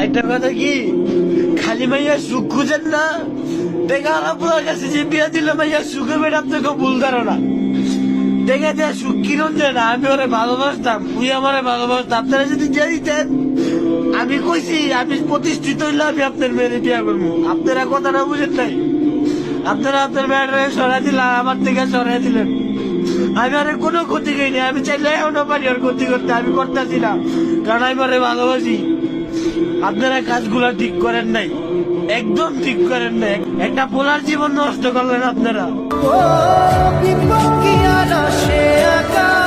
একটা কথা কি, খালি মাইয়া সুখ খুঁজেন না, দেখা আপনার কাছে যে বিয়া দিল মাইয়া সুখের বেটা আপনাকে ভুল ধারণা। দেখে যে সুখ কিরণ দেয় না, আমি ওরে ভালোবাসতাম, তুই আমারে ভালোবাসতাম। আপনারা যদি দিয়ে দিতেন, আমি কইছি আমি প্রতিষ্ঠিত হইলে আমি আপনার মেয়ের বিয়া করবো। আপনারা কথাটা বুঝেন নাই, আপনারা আপনার মেয়েটারে সরাই দিলেন, আমার থেকে সরাই দিলেন। আমি আর কোনো ক্ষতি করিনি, আমি চাইলে এখনো পারি আর ক্ষতি করতে, আমি করতেছি না, কারণ আমি ওরে ভালোবাসি। আপনারা কাজগুলা ঠিক করেন নাই, একদম ঠিক করেন নাই। একটা পোলার জীবন নষ্ট করলেন আপনারা। ও বিপক্ষী আনা সে আকাশ